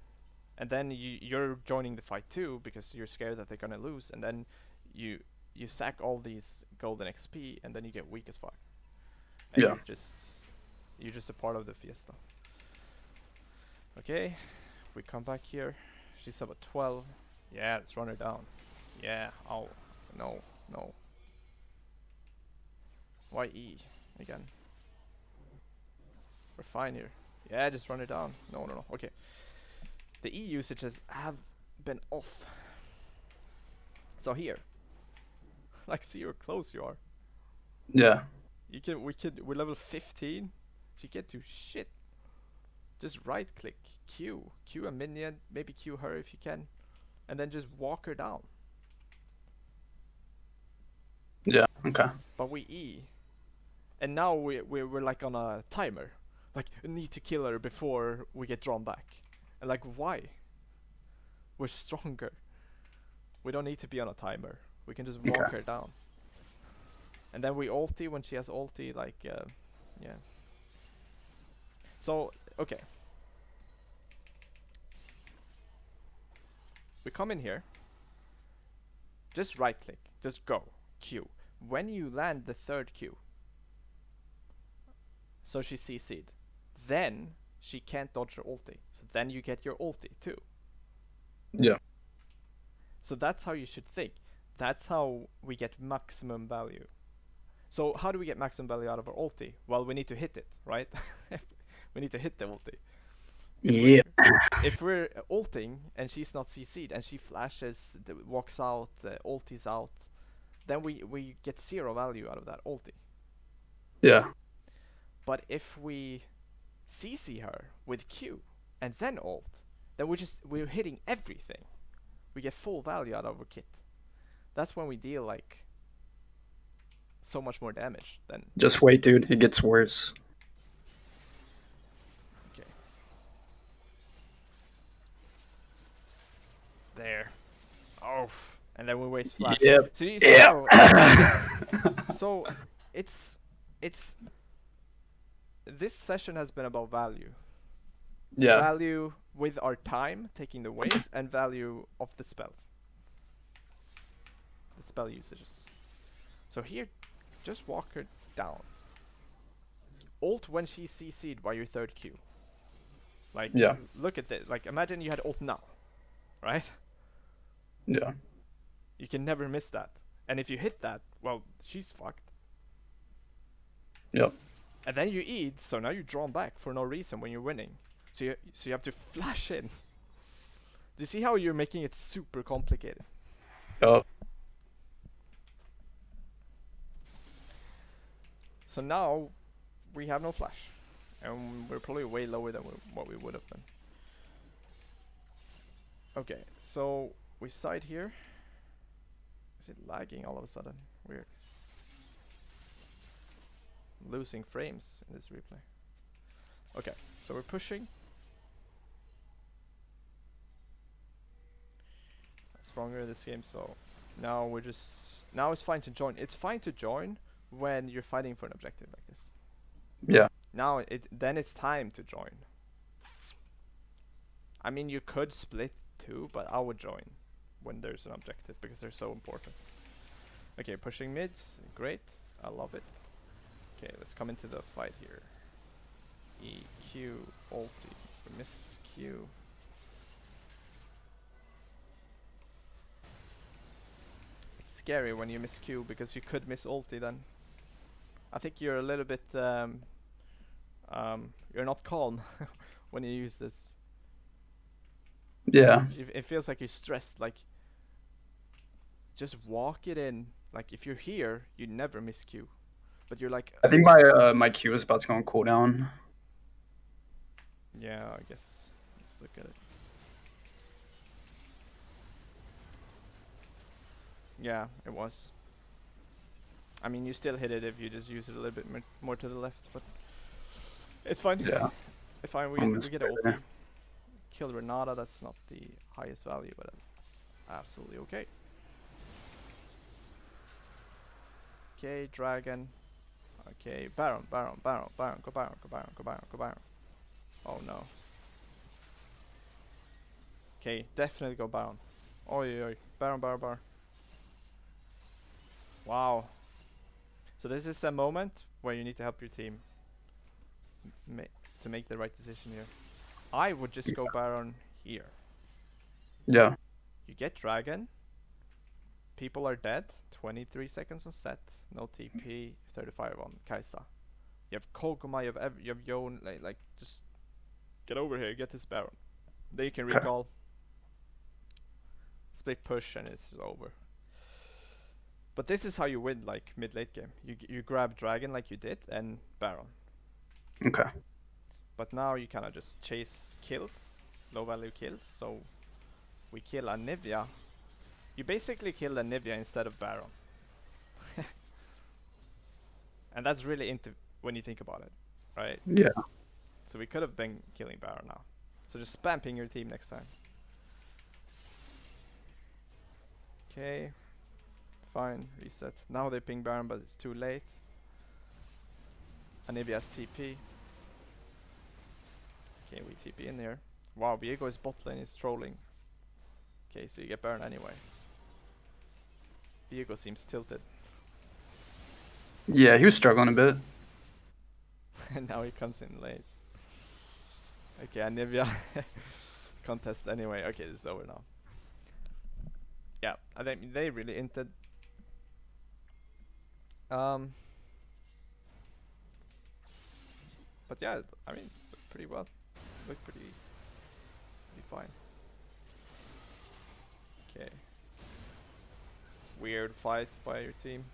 And then you're joining the fight too because you're scared that they're gonna lose, and then you sack all these golden XP, and then you get weak as fuck. And you're just a part of the fiesta. Okay, we come back here. She's about 12. Yeah, let's run her down. Yeah. Oh no. Why E again? We're fine here. Yeah, just run it down. No. Okay. The E usages have been off. So here, like, see how close you are. Yeah. We're level 15. She can't do shit. Just right click, Q a minion, maybe Q her if you can, and then just walk her down. Yeah. Okay. But we E, and now we're like on a timer. Like, we need to kill her before we get drawn back. And like, why? We're stronger. We don't need to be on a timer. We can just walk Okay. her down. And then we ulti when she has ulti, like, yeah. So, okay. We come in here. Just right click. Just go. Q. When you land the third Q, so she CC'd, then she can't dodge her ulti. So then you get your ulti too. Yeah. So that's how you should think. That's how we get maximum value. So how do we get maximum value out of our ulti? Well, we need to hit it, right? We need to hit the ulti. If we're Yeah. if we're ulting and she's not CC'd and she flashes, walks out, ultis out, then we get 0 value out of that ulti. Yeah. But if we CC her with Q and then ult, then we're hitting everything. We get full value out of our kit. That's when we deal like so much more damage than. Just wait, dude. It gets worse. Okay. There. Oh. And then we waste flash. Yep. So you see Yep. how. So it's this session has been about value. Yeah. Value with our time taking the waves and value of the spells. The spell usages. So here, just walk her down. Ult when she's CC'd by your third Q. Like, Yeah. look at this. Like, imagine you had ult now, right? Yeah. You can never miss that. And if you hit that, well, she's fucked. Yep. And then you eat, so now you're drawn back for no reason when you're winning. So you have to flash in. Do you see how you're making it super complicated? Yep. So now we have no flash, and we're probably way lower than what we would have been. Okay, so we side here. Is it lagging all of a sudden? Weird. I'm losing frames in this replay. Okay, so we're pushing. That's stronger in this game, so now we're just... Now it's fine to join. It's fine to join when you're fighting for an objective like this. Yeah. Now then it's time to join. I mean, you could split too, but I would join when there's an objective because they're so important. Okay, pushing mids, great, I love it. Okay, let's come into the fight here. E, Q, ulti, we missed Q. It's scary when you miss Q because you could miss ulti then. I think you're a little bit, you're not calm when you use this. Yeah. It feels like you're stressed, like, just walk it in. Like, if you're here, you never miss Q. But you're like... I think my Q is about to go on cooldown. Yeah, I guess. Let's look at it. Yeah, it was. I mean, you still hit it if you just use it a little bit more to the left, but... It's fine. Yeah. It's fine, we get an ulti. Kill Renata, that's not the highest value, but it's absolutely okay. Okay, Dragon. Okay, Baron, go Baron. Oh no. Okay, definitely go Baron. Oi, Baron. Wow. So this is a moment where you need to help your team to make the right decision here. I would just go Baron here. Yeah. You get Dragon. People are dead. 23 seconds on set. No TP. 35 on Kaisa. You have Koguma. You have Yone. Like, just get over here. Get this Baron. Then you can recall. Split push and it's over. But this is how you win, like, mid-late game. You grab Dragon like you did and Baron. Okay. But now you kind of just chase kills, low value kills. So we kill Anivia. You basically kill Anivia instead of Baron. And that's really into when you think about it, right? Yeah. So we could have been killing Baron now. So just spam ping your team next time. Okay, fine, reset. Now they ping Baron, but it's too late. Anivia has TP. Okay, we TP in here. Wow, Viego's bot lane is trolling. Okay, so you get Baron anyway. Viego seems tilted. Yeah, he was struggling a bit. And now he comes in late. Okay, Anivia contest anyway. Okay, this is over now. Yeah, I think they really inted. But yeah, I mean, looked pretty well. Looked pretty fine. Okay. Weird fight by your team.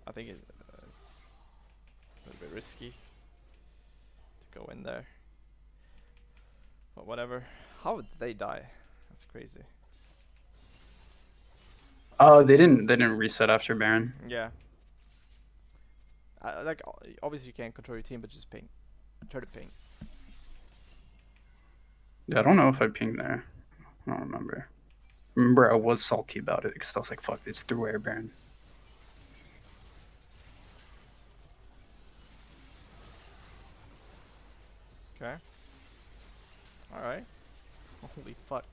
I think it's a little bit risky to go in there. But whatever. How did they die? That's crazy. Oh, they didn't reset after Baron. Yeah. Like obviously you can't control your team, but just ping. Try to ping. Yeah, I don't know if I pinged there. I don't remember. Remember, I was salty about it because I was like, "Fuck, it's through air Baron." Okay. All right. Holy fuck.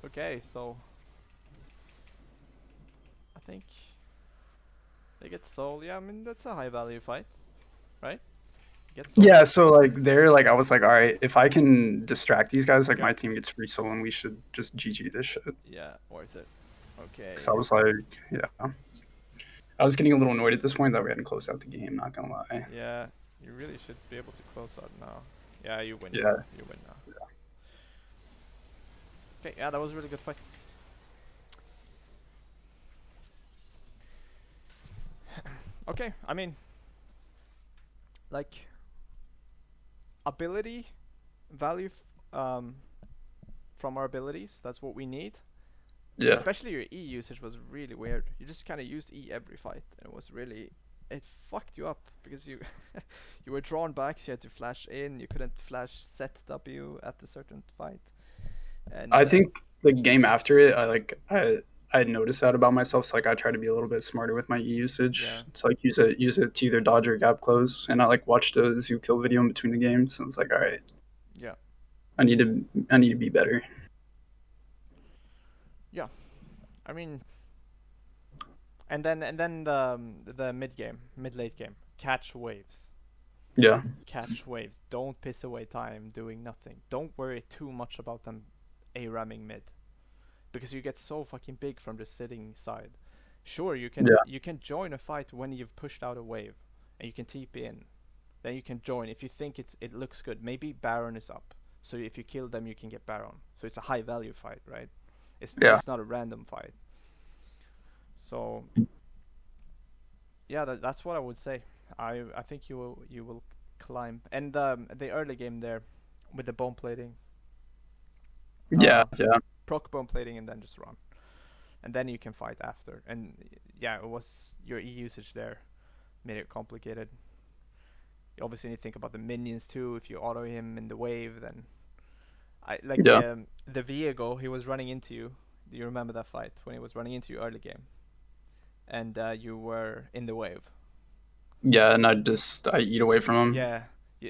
Okay, so I think they get soul. Yeah, I mean that's a high value fight, right? Get soul. Yeah, so like there, like I was like, all right, if I can distract these guys, like Okay. my team gets free soul, and we should just GG this shit. Yeah, worth it. Okay. So I was like, yeah, I was getting a little annoyed at this point that we hadn't closed out the game. Not gonna lie. Yeah, you really should be able to close out now. Yeah, you win. Yeah. You win now. Okay, yeah, that was a really good fight. Okay, I mean, like, ability, value from our abilities, that's what we need. Yeah. Especially your E usage was really weird. You just kind of used E every fight, and it was really, it fucked you up because you you were drawn back, so you had to flash in. You couldn't flash set W at a certain fight. And I think the game after it, I noticed that about myself. So like I try to be a little bit smarter with my E usage. yeah, It's like use it to either dodge or gap close. And I like watched a zoo kill video in between the games. So I was like, all right, yeah, I need to be better. yeah. I mean, and then the mid late game, catch waves. Yeah. Catch waves. Don't piss away time doing nothing. Don't worry too much about them A-ramming mid, because you get so fucking big from just sitting side. Sure, Yeah. you can join a fight when you've pushed out a wave, and you can TP in. Then you can join if you think it looks good. Maybe Baron is up, so if you kill them, you can get Baron. So it's a high value fight, right? It's Yeah. just not a random fight. So yeah, that's what I would say. I think you will climb. And the early game there with the bone plating. Yeah. Yeah. Proc bone plating and then just run. And then you can fight after. And yeah, it was your E usage there made it complicated. You obviously need to think about the minions too. If you auto him in the wave, then I like Yeah. the Viego, he was running into you. Do you remember that fight when he was running into you early game? And you were in the wave. Yeah. And I eat away from him. Yeah.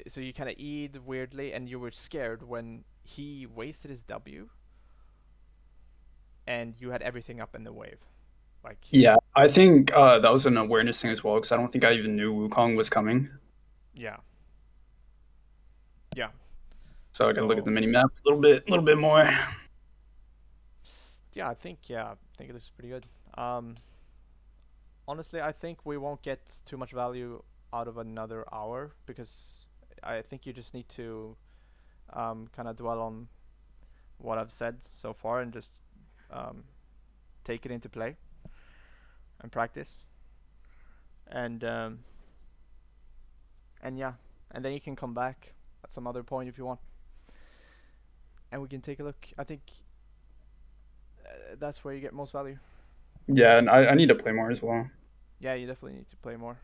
So you kind of E'd weirdly, and you were scared when he wasted his W, and you had everything up in the wave. Like Yeah. I think that was an awareness thing as well because I don't think I even knew Wukong was coming. yeah, yeah. So I gotta look at the mini map a little bit more. Yeah, I think it looks pretty good. Honestly, I think we won't get too much value out of another hour because I think you just need to kind of dwell on what I've said so far and just take it into play and practice. And yeah, and then you can come back at some other point if you want, and we can take a look. I think that's where you get most value. Yeah, and I need to play more as well. Yeah, you definitely need to play more.